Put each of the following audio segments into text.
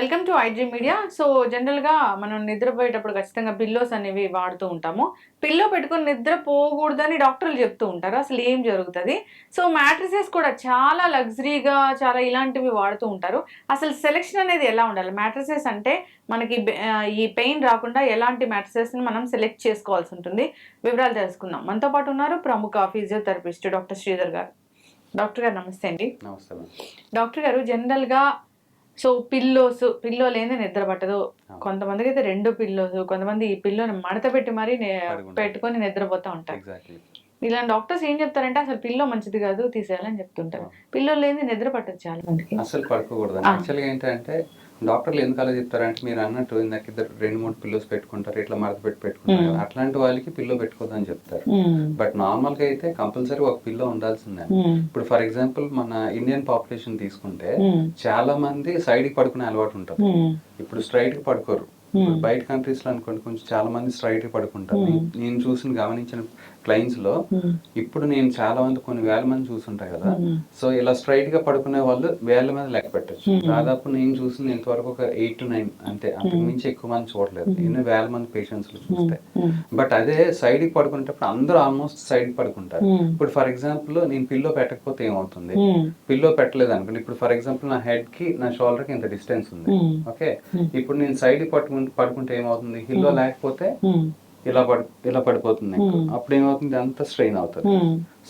Welcome to iDream media. So జనరల్గా మనం నిద్రపోయేటప్పుడు ఖచ్చితంగా పిల్లోస్ అనేవి వాడుతూ ఉంటాము. పిల్లో పెట్టుకొని నిద్ర పోకూడదని డాక్టర్లు చెప్తూ ఉంటారు. అసలు ఏం జరుగుతుంది? సో మ్యాట్రిసెస్ కూడా చాలా లగ్జరీగా చాలా ఇలాంటివి వాడుతూ ఉంటారు. అసలు సెలెక్షన్ అనేది ఎలా ఉండాలి? మ్యాట్రిసెస్ అంటే మనకి ఈ పెయిన్ రాకుండా ఎలాంటి మ్యాట్రిసెస్ని మనం సెలెక్ట్ చేసుకోవాల్సి ఉంటుంది? వివరాలు తెలుసుకుందాం. మనతో పాటు ఉన్నారు ప్రముఖ ఫిజియోథెరపిస్ట్ డాక్టర్ శ్రీధర్ గారు. డాక్టర్ గారు నమస్తే అండి. నమస్తే. డాక్టర్ గారు, జనరల్గా పిల్లో లేని నిద్ర పట్టదు. కొంతమందికి అయితే 2 పిల్లోస్, కొంతమంది ఈ పిల్లోని మడత పెట్టి మరీ పెట్టుకొని నిద్రపోతూ ఉంటారు. ఇలాంటి డాక్టర్స్ ఏం చెప్తారంటే అసలు పిల్లో మంచిది కాదు, తీసేయాలని చెప్తుంటారు. పిల్లో లేని నిద్ర పట్టదు చాలా మందికి. అసలు పడుకోకూడదు. యాక్చువల్గా ఏంటంటే డాక్టర్లు ఎందుకు అలా చెప్తారంటే, మీరు అన్నట్టు ఇందాక ఇద్దరు 2-3 పిల్లోస్ పెట్టుకుంటారు, ఇట్లా మడత పెట్టుకుంటారు, అట్లాంటి వాళ్ళకి పిల్లో పెట్టుకోదు అని చెప్తారు. బట్ నార్మల్ గా అయితే కంపల్సరీ ఒక పిల్లో ఉండాల్సిందే. ఇప్పుడు ఫర్ ఎగ్జాంపుల్ మన ఇండియన్ పాపులేషన్ తీసుకుంటే చాలా మంది సైడ్ కి పడుకునే అలవాటు ఉంటుంది. ఇప్పుడు స్ట్రైట్ కి పడుకోరు. బయట కంట్రీస్ లో అనుకోండి కొంచెం చాలా మంది స్ట్రైట్ గా పడుకుంటారు. నేను చూసిన గమనించిన క్లయింట్స్ లో ఇప్పుడు నేను చాలా మంది కొన్ని వేల మంది చూసుంటాయి కదా. సో ఇలా స్ట్రైట్ గా పడుకునే వాళ్ళు వేల మీద లెక్క పెట్టచ్చు. దాదాపు నేను చూసింది ఇంతవరకు ఒక 8 to 9 అంతే, అంతకు మించి ఎక్కువ మంది చూడలేదు. ఎన్ని వేల మంది పేషెంట్స్ లో చూస్తే. బట్ అదే సైడ్ కి పడుకునేటప్పుడు అందరూ ఆల్మోస్ట్ సైడ్ కి పడుకుంటారు. ఇప్పుడు ఫర్ ఎగ్జాంపుల్ నేను పిల్లో పెట్టకపోతే ఏమవుతుంది? పిల్లో పెట్టలేదు అనుకోండి, ఇప్పుడు ఫర్ ఎగ్జాంపుల్ నా హెడ్ కి నా షోల్డర్ కి ఇంత డిస్టెన్స్ ఉంది. ఓకే, ఇప్పుడు నేను సైడ్ కి పడుకుంటే ఏమవుతుంది? హిల్లో లేకపోతే ఇలా పడిపోతుంది. అప్పుడు ఏమవుతుంది? అంత స్ట్రెయిన్ అవుతుంది.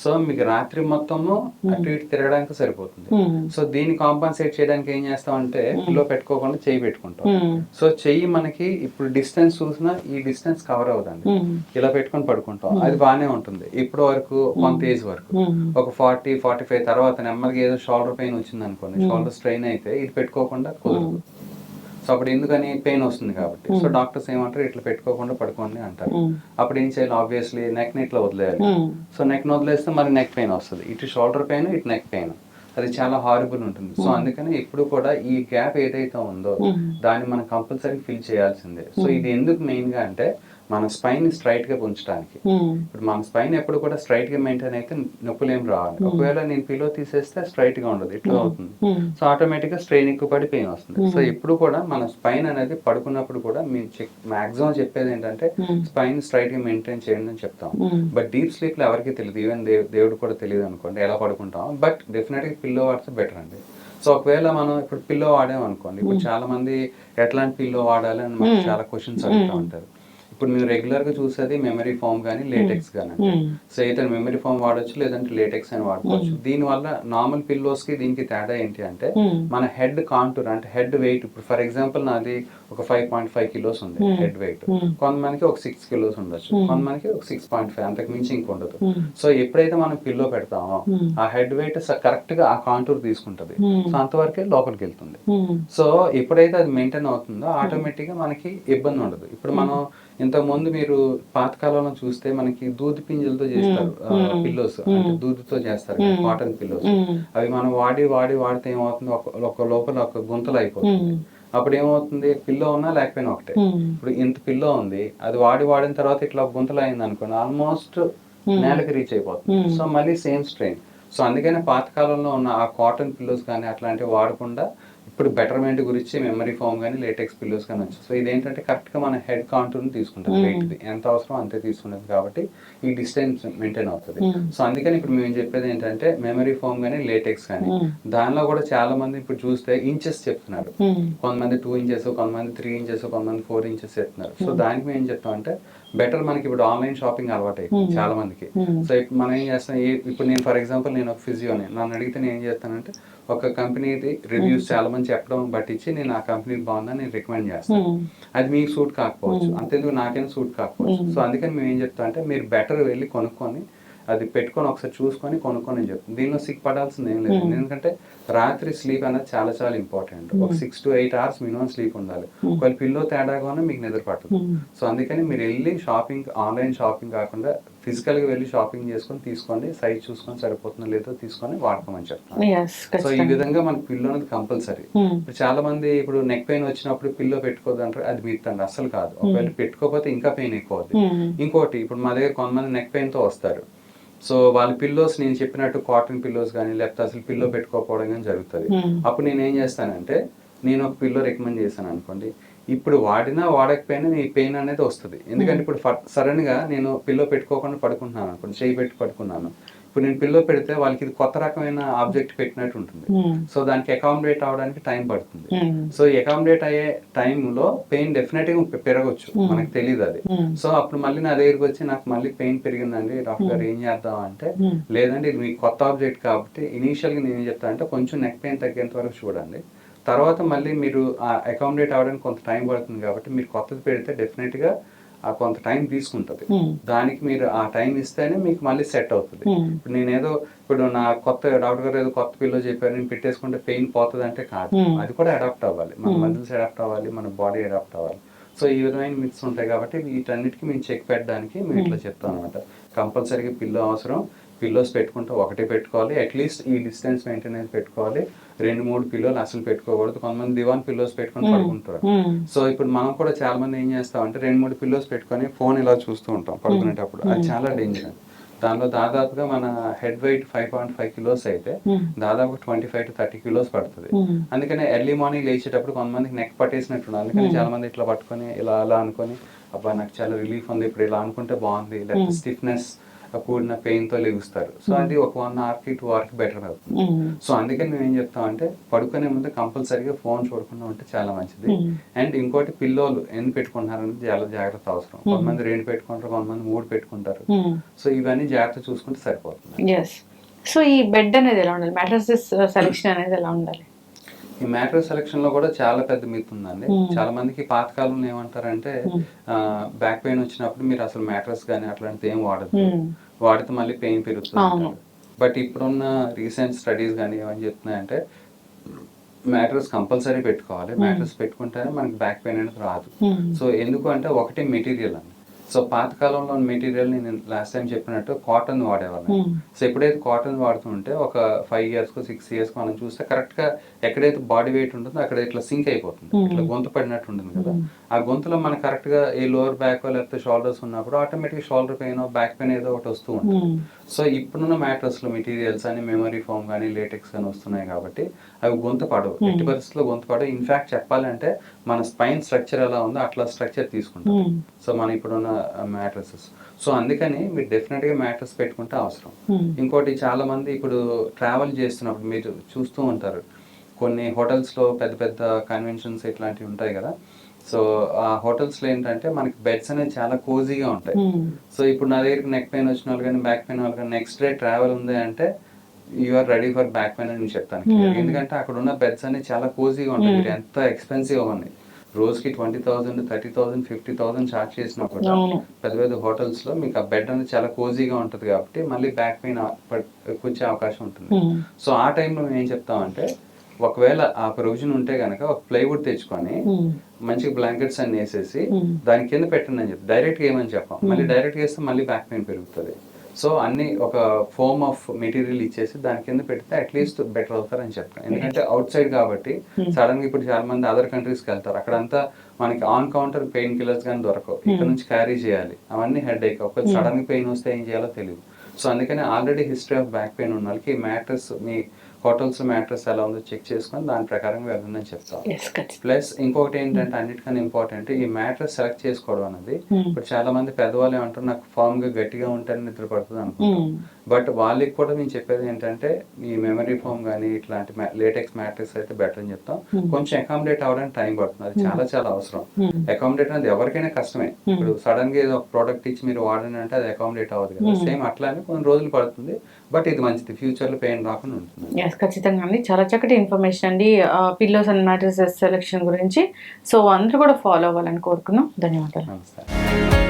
సో మీకు రాత్రి మొత్తము అటు ఇటు తిరగడానికి సరిపోతుంది. సో దీన్ని కాంపన్సేట్ చేయడానికి ఏం చేస్తామంటే పిల్లో పెట్టుకోకుండా చెయ్యి పెట్టుకుంటాం. సో చెయ్యి మనకి ఇప్పుడు డిస్టెన్స్ చూసినా ఈ డిస్టెన్స్ కవర్ అవుతుంది. ఇలా పెట్టుకొని పడుకుంటాం, అది బాగానే ఉంటుంది ఇప్పుడు వరకు, కొంత ఏజ్ వరకు. ఒక 40-45 తర్వాత నెమ్మదిగా ఏదో షోల్డర్ పెయిన్ వచ్చింది అనుకోండి, షోల్డర్ స్ట్రెయిన్ అయితే ఇది పెట్టుకోకుండా కుదరదు. సో అప్పుడు ఎందుకని? పెయిన్ వస్తుంది కాబట్టి. సో డాక్టర్స్ ఏమంటారు, ఇట్లా పెట్టుకోకుండా పడుకోండి అంటారు. అప్పుడు ఏం చేయాలి? ఆబ్వియస్లీ నెక్ ని ఇట్లా వదిలేయాలి. సో నెక్ ని వదిలేస్తే మరి నెక్ పెయిన్ వస్తుంది. ఇటు షోల్డర్ పెయిన్, ఇటు నెక్ పెయిన్, అది చాలా హారిబుల్ ఉంటుంది. సో అందుకని ఎప్పుడు కూడా ఈ గ్యాప్ ఏదైతే ఉందో దాన్ని మనం కంపల్సరీ ఫిల్ చేయాల్సిందే. సో ఇది ఎందుకు మెయిన్ గా అంటే మన స్పైన్ స్ట్రైట్ గా ఉంచడానికి. ఇప్పుడు మన స్పైన్ ఎప్పుడు కూడా స్ట్రైట్ గా మెయింటైన్ అయితే నొప్పులు ఏం రావాలి. ఒకవేళ నేను పిల్లో తీసేస్తే స్ట్రైట్ గా ఉండదు, ఇట్లా అవుతుంది. సో ఆటోమేటిక్ గా స్ట్రెయిన్ ఎక్కువ పడి పెయిన్ వస్తుంది. సో ఎప్పుడు కూడా మన స్పైన్ అనేది పడుకున్నప్పుడు కూడా మేము మాక్సిమం చెప్పేది ఏంటంటే స్పైన్ స్ట్రైట్ గా మెయింటైన్ చేయండి అని చెప్తాం. బట్ డీప్ స్లీప్ లో ఎవరికి తెలియదు, ఈవెన్ దేవుడు కూడా తెలియదు అనుకోండి ఎలా పడుకుంటాం. బట్ డెఫినెట్ గా పిల్లో వాడితే బెటర్ అండి. సో ఒకవేళ మనం ఇప్పుడు పిల్లో వాడాం అనుకోండి, ఇప్పుడు చాలా మంది ఎట్లాంటి పిల్లో వాడాలి అని మనకు చాలా క్వశ్చన్స్ అడుగుతూ ఉంటారు. ఇప్పుడు మేము రెగ్యులర్ గా చూసేది మెమరీ ఫోమ్ కానీ లేటెక్స్ కానీ. సో అయితే మెమరీ ఫోమ్ వాడచ్చు, లేదంటే లేటెక్స్ అని వాడుకోవచ్చు. దీని వల్ల నార్మల్ పిల్లోస్ కి దీనికి తేడా ఏంటి అంటే మన హెడ్ కాంటూర్ అంటే హెడ్ వెయిట్. ఇప్పుడు ఫర్ ఎగ్జాంపుల్ నాది ఒక 5.5 kilos ఉంది హెడ్ వెయిట్, కొంతమందికి ఒక 6 kilos ఉండొచ్చు, కొంతమందికి ఒక 6.5, అంతకు మించి ఇంకొండదు. సో ఎప్పుడైతే మనం పిల్లో పెడతామో ఆ హెడ్ వెయిట్ కరెక్ట్ గా ఆ కాంటూర్ తీసుకుంటది. సో అంతవరకే లోపలికి వెళ్తుంది. సో ఎప్పుడైతే అది మెయింటైన్ అవుతుందో ఆటోమేటిక్ గా మనకి ఇబ్బంది ఉండదు. ఇప్పుడు మనం ఇంతకు ముందు మీరు పాతకాలంలో చూస్తే మనకి దూది పింజలతో చేస్తారు పిల్లోస్, అంటే దూదితో చేస్తారు కాటన్ పిల్లోస్. అవి మనం వాడితే ఏమవుతుంది, ఒక లోపల ఒక గుంతలు అయిపోతుంది. అప్పుడు ఏమవుతుంది, పిల్లో ఉన్నా లేకపోయినా ఒకటే. ఇప్పుడు ఇంత పిల్లో ఉంది, అది వాడిన తర్వాత ఇట్లా గుంతలు అయింది అనుకోండి, ఆల్మోస్ట్ నేలకి రీచ్ అయిపోతుంది. సో మళ్ళీ సేమ్ స్ట్రెయిన్. సో అందుకనే పాతకాలంలో ఉన్న ఆ కాటన్ పిల్లోస్ కానీ అట్లాంటివి వాడకుండా ఇప్పుడు బెటర్మెంట్ గురించి మెమరీ ఫోమ్ కానీ లేటెక్స్ పిల్లోస్ కానీ వచ్చాయి. సో ఇదేంటంటే కరెక్ట్ గా మన హెడ్ కాంటూర్ని తీసుకుంటుంది, వెయిట్ ఎంత అవసరం అంతే తీసుకుంటుంది కాబట్టి ఈ డిస్టెన్స్ మెయింటైన్ అవుతుంది. సో అందుకని ఇప్పుడు మేము చెప్పేది ఏంటంటే మెమరీ ఫోమ్ కానీ లేటెక్స్ కానీ, దానిలో కూడా చాలా మంది ఇప్పుడు చూస్తే ఇంచెస్ చెప్తున్నారు. కొంతమంది 2 inches, కొంతమంది 3 inches, కొంతమంది 4 inches చెప్తున్నారు. సో దానికి మేము ఏం చెప్తామంటే బెటర్, మనకి ఇప్పుడు ఆన్లైన్ షాపింగ్ అలవాటు అయిపోయింది చాలా మందికి. సో ఇప్పుడు మనం ఏం చేస్తాం, ఇప్పుడు నేను ఫర్ ఎగ్జాంపుల్ నేను ఒక ఫిజియోని, నన్ను అడిగితే నేను ఏం చేస్తానంటే ఒక కంపెనీది రివ్యూస్ చాలా మంది చెప్పడం బట్టించి నేను ఆ కంపెనీ బాగుందని నేను రికమెండ్ చేస్తాను. అది మీకు సూట్ కాకపోవచ్చు, అంతేందుకు నాకైనా సూట్ కాకపోవచ్చు. సో అందుకని మేము ఏం చెప్తాం అంటే మీరు బెటర్ వెళ్ళి కొనుక్కొని అది పెట్టుకొని ఒకసారి చూసుకొని కొనుక్కొని అని చెప్తాను. దీనిలో సిగ్గుపడాల్సింది ఏం లేదు. ఎందుకంటే రాత్రి స్లీప్ అనేది చాలా చాలా ఇంపార్టెంట్. ఒక 6 to 8 hours మినిమం స్లీప్ ఉండాలి. ఒకవేళ పిల్లో తేడాగా మీకు నిద్ర పట్టదు. సో అందుకని మీరు వెళ్ళి షాపింగ్, ఆన్లైన్ షాపింగ్ కాకుండా ఫిజికల్ గా వెళ్ళి షాపింగ్ చేసుకొని తీసుకోండి, సైజ్ చూసుకొని సరిపోతుందో లేదో తీసుకొని వాడుకోమని చెప్తాను. సో ఈ విధంగా మనకి పిల్లో అనేది కంపల్సరీ. ఇప్పుడు చాలా మంది ఇప్పుడు నెక్ పెయిన్ వచ్చినప్పుడు పిల్లో పెట్టుకోదు అంటారు, అది మిత్తండి, అస్సలు కాదు. ఒకవేళ పెట్టుకోకపోతే ఇంకా పెయిన్ ఎక్కువ అవుతుంది. ఇంకోటి, ఇప్పుడు మా దగ్గర కొంతమంది నెక్ పెయిన్ తో వస్తారు. సో వాళ్ళ పిల్లోస్ నేను చెప్పినట్టు కాటన్ పిల్లోస్ కానీ లేకపోతే అసలు పిల్లో పెట్టుకోకపోవడం కానీ జరుగుతుంది. అప్పుడు నేను ఏం చేస్తానంటే నేను ఒక పిల్లో రికమెండ్ చేశాను అనుకోండి, ఇప్పుడు వాడినా వాడకపోయినా ఈ పెయిన్ అనేది వస్తుంది. ఎందుకంటే ఇప్పుడు సడన్గా నేను పిల్లో పెట్టుకోకుండా పడుకుంటున్నాను అనుకోండి, చేయి పెట్టి పడుకున్నాను, ఇప్పుడు నేను పిల్లో పెడితే వాళ్ళకి ఇది కొత్త రకమైన ఆబ్జెక్ట్ పెట్టినట్టు ఉంటుంది. సో దానికి అకామిడేట్ అవడానికి టైం పడుతుంది. సో ఈ అకామిడేట్ అయ్యే టైంలో పెయిన్ డెఫినెట్ గా పెరగచ్చు, మనకు తెలియదు అది. సో అప్పుడు మళ్ళీ నా దగ్గరికి వచ్చి నాకు మళ్ళీ పెయిన్ పెరిగిందండి డాక్టర్ గారు ఏం చేద్దాం అంటే, లేదండి ఇది మీకు కొత్త ఆబ్జెక్ట్ కాబట్టి ఇనీషియల్ గా నేను ఏం చెప్తాను అంటే కొంచెం నెక్ పెయిన్ తగ్గేంత వరకు చూడండి, తర్వాత మళ్ళీ మీరు అకామిడేట్ అవ్వడానికి కొంత టైం పడుతుంది కాబట్టి మీరు కొత్తది పెడితే డెఫినెట్ గా కొంత టైం తీసుకుంటది. దానికి మీరు ఆ టైం ఇస్తేనే మీకు మళ్ళీ సెట్ అవుతుంది. ఇప్పుడు నేనేదో ఇప్పుడు నా కొత్త డాక్టర్ గారు ఏదో కొత్త పిల్లో చెప్పారు నేను పెట్టేసుకుంటే పెయిన్ పోతుంది అంటే కాదు, అది కూడా అడాప్ట్ అవ్వాలి, మన మజిల్స్ అడాప్ట్ అవ్వాలి, మన బాడీ అడాప్ట్ అవ్వాలి. సో ఈ విధమైన మిత్స్ ఉంటాయి కాబట్టి వీటన్నిటికీ మేము చెక్ పెట్టడానికి మేము ఇట్లా చెప్తాం అనమాట. కంపల్సరీగా పిల్లో అవసరం, పిల్లోస్ పెట్టుకుంటే ఒకటి పెట్టుకోవాలి, అట్లీస్ట్ ఈ డిస్టెన్స్ మెయింటెనెన్స్ పెట్టుకోవాలి, 2-3 పిల్లోలు అసలు పెట్టుకోకూడదు. కొంతమంది దివాన్ పిల్లోస్ పెట్టుకొని పడుకుంటారు. సో ఇప్పుడు మనం కూడా చాలా మంది ఏం చేస్తాం అంటే 2-3 పిల్లోస్ పెట్టుకొని ఫోన్ ఇలా చూస్తూ ఉంటాం పడుకునేటప్పుడు, అది చాలా డేంజర్. దానిలో దాదాపుగా మన హెడ్ వెయిట్ 5.5 కిలోస్ అయితే దాదాపు 25 to 30 కిలోస్ పడుతుంది. అందుకని ఎర్లీ మార్నింగ్ లేచేటప్పుడు కొంతమందికి నెక్ పట్టేసినట్టు, అందుకని చాలా మంది ఇట్లా పట్టుకొని ఇలా అలా అనుకొని అబ్బా నాకు చాలా రిలీఫ్ ఉంది ఇప్పుడు ఇలా అనుకుంటే బాగుంది, లేకపోతే స్టిఫ్నెస్ కూడిన పెయిన్ తో లెగుస్తారు. సో అది ఒక 1 hour కి 2 hour కి బెటర్ అవుతుంది. సో అందుకని మేము ఏం చెప్తాం అంటే పడుకునే ముందు కంపల్సరీగా ఫోన్ చూడకుండా ఉంటే చాలా మంచిది. అండ్ ఇంకోటి పిల్లోలు ఎన్ని పెట్టుకుంటున్నారని చాలా జాగ్రత్త అవసరం. కొంతమంది 2 పెట్టుకుంటారు, కొంతమంది 3 పెట్టుకుంటారు. సో ఇవన్నీ జాగ్రత్త చూసుకుంటే సరిపోతుంది. సో ఈ బెడ్ అనేది ఎలా ఉండాలి, మ్యాట్రసెస్ సెలెక్షన్ అనేది ఎలా ఉండాలి? ఈ మ్యాట్రెస్ సెలక్షన్ లో కూడా చాలా పెద్ద మిత్ ఉందండి. చాలా మందికి పాతకాలంలో ఏమంటారంటే బ్యాక్ పెయిన్ వచ్చినప్పుడు మీరు అసలు మ్యాట్రెస్ కానీ అట్లాంటిది ఏం వాడదు, వాడితే మళ్ళీ పెయిన్ పెరుగుతుంది అంటారు. బట్ ఇప్పుడున్న రీసెంట్ స్టడీస్ కానీ ఏమని చెప్తున్నాయంటే మ్యాట్రెస్ కంపల్సరీ పెట్టుకోవాలి, మ్యాట్రెస్ పెట్టుకుంటేనే మనకి బ్యాక్ పెయిన్ అనేది రాదు. సో ఎందుకు అంటే ఒకటి మెటీరియల్ అండి. సో పాతకాలంలో మెటీరియల్ నేను లాస్ట్ టైం చెప్పినట్టు కాటన్ వాడేవాళ్ళం. సో ఎప్పుడైతే కాటన్ వాడుతుంటే ఒక 5 years 6 years మనం చూస్తే కరెక్ట్ గా ఎక్కడైతే బాడీ వెయిట్ ఉంటుందో అక్కడ ఇట్లా సింక్ అయిపోతుంది, ఇట్లా గొంతు పడినట్టు ఉంటుంది కదా. ఆ గొంతులో మనకు కరెక్ట్ గా ఏ లోవర్ బ్యాక్ లేకపోతే షోల్డర్స్ ఉన్నప్పుడు automatic shoulder pain back pain ఏదో ఒకటి వస్తూ ఉంటుంది. సో ఇప్పుడున్న మ్యాట్రస్ లో మెటీరియల్స్ అని మెమరీ ఫోమ్ కానీ లేటెక్స్ కానీ వస్తున్నాయి కాబట్టి అవి గొంతు పడవు, ఎట్టి పరిస్థితుల్లో గొంతు పడవు. ఇన్ఫాక్ట్ చెప్పాలంటే మన స్పైన్ స్ట్రక్చర్ ఎలా ఉందో అట్లా స్ట్రక్చర్ తీసుకుంటాం సో మన ఇప్పుడున్న మ్యాట్రసెస్. సో అందుకని మీరు డెఫినెట్ గా మ్యాట్రస్ పెట్టుకుంటే అవసరం. ఇంకోటి చాలా మంది ఇప్పుడు ట్రావెల్ చేస్తున్నప్పుడు మీరు చూస్తూ ఉంటారు కొన్ని హోటల్స్ లో పెద్ద పెద్ద కన్వెన్షన్స్ ఇట్లాంటివి ఉంటాయి కదా. సో ఆ హోటల్స్ లో ఏంటంటే మనకి బెడ్స్ అనేది చాలా కోజీగా ఉంటాయి. సో ఇప్పుడు నా దగ్గరికి నెక్ పెయిన్ వచ్చిన వాళ్ళు కానీ బ్యాక్ పెయిన్ వాళ్ళు కానీ నెక్స్ట్ డే ట్రావెల్ ఉంది అంటే you are ready for back pain అని చెప్తాను. ఎందుకంటే అక్కడ ఉన్న బెడ్స్ అనేవి చాలా కోజీగా ఉంటాయి, మీరు ఎంత ఎక్స్పెన్సివ్ ఉన్నాయి, రోజుకి 20,000 30,000 50,000 చార్జ్ చేసినా కూడా పెద్ద పెద్ద హోటల్స్ లో మీకు ఆ బెడ్ అనేది చాలా కోజీగా ఉంటుంది కాబట్టి మళ్ళీ బ్యాక్ పెయిన్ వచ్చే అవకాశం ఉంటుంది. సో ఆ టైంలో మేము ఏం చెప్తామంటే ఒకవేళ ఆ ప్రొవిజన్ ఉంటే గనక ఒక ప్లైవుడ్ తెచ్చుకొని మంచిగా బ్లాంకెట్స్ అన్ని వేసేసి దాని కింద పెట్టండి అని చెప్పి డైరెక్ట్ గా ఏమని చెప్పాం, మళ్ళీ డైరెక్ట్ గా వేస్తే మళ్ళీ బ్యాక్ పెయిన్ పెరుగుతుంది. సో అన్ని ఒక ఫోమ్ ఆఫ్ మెటీరియల్ ఇచ్చేసి దాని కింద పెడితే అట్లీస్ట్ బెటర్ అవుతారని చెప్తాను. ఎందుకంటే అవుట్ సైడ్ కాబట్టి సడన్ గా ఇప్పుడు చాలా మంది అదర్ కంట్రీస్ కి వెళ్తారు, అక్కడంతా మనకి ఆన్ కౌంటర్ పెయిన్ కిల్లర్స్ కానీ దొరకవు, ఇక్కడ నుంచి క్యారీ చేయాలి, అవన్నీ హెడ్ ఏక్. ఒక సడన్ గా పెయిన్ వస్తే ఏం చేయాలో తెలియదు. సో అందుకని already history of back pain ఉన్న వాళ్ళకి మ్యాట్రెస్ మీ హోటల్స్ మ్యాట్రెస్ ఎలా ఉందో చెక్ చేసుకొని దాని ప్రకారం వెళ్ళండి చెప్తాం. ప్లస్ ఇంకొకటి ఏంటంటే అన్నిటికన్నా ఇంపార్టెంట్ ఈ మ్యాట్రెస్ సెలెక్ట్ చేసుకోవడం అనేది. ఇప్పుడు చాలా మంది పెద్దవాళ్ళు ఏమంటారు నాకు ఫామ్ గా గట్టిగా ఉంటేనే నిద్ర పడుతుంది అనుకుంటాం. బట్ వాళ్ళకి కూడా మేము చెప్పేది ఏంటంటే ఈ మెమరీ ఫోమ్ కానీ ఇట్లాంటి లేటెక్స్ మ్యాట్రెస్ అయితే బెటర్ అని చెప్తాం. కొంచెం అకామిడేట్ అవ్వడానికి టైం పడుతుంది, అది చాలా చాలా అవసరం. అకామిడేట్ అనేది ఎవరికైనా కష్టమే. ఇప్పుడు సడన్ గా ఏదో ఒక ప్రోడక్ట్ ఇచ్చి మీరు వాడండి అంటే అది అకామిడేట్ అవ్వదు కదా. సేమ్ అట్లానే కొన్ని రోజులు పడుతుంది, బట్ ఇది మంచిది, ఫ్యూచర్ లో పెయిన్ రాకుండా ఉంటుంది. ఖచ్చితంగా అండి, చాలా చక్కటి ఇన్ఫర్మేషన్ అండి పిల్లోస్ అండ్ మ్యాట్రెసెస్ సెలెక్షన్ గురించి. సో అందరూ కూడా ఫాలో అవ్వాలని కోరుకున్నాం. ధన్యవాదాలు. నమస్తే.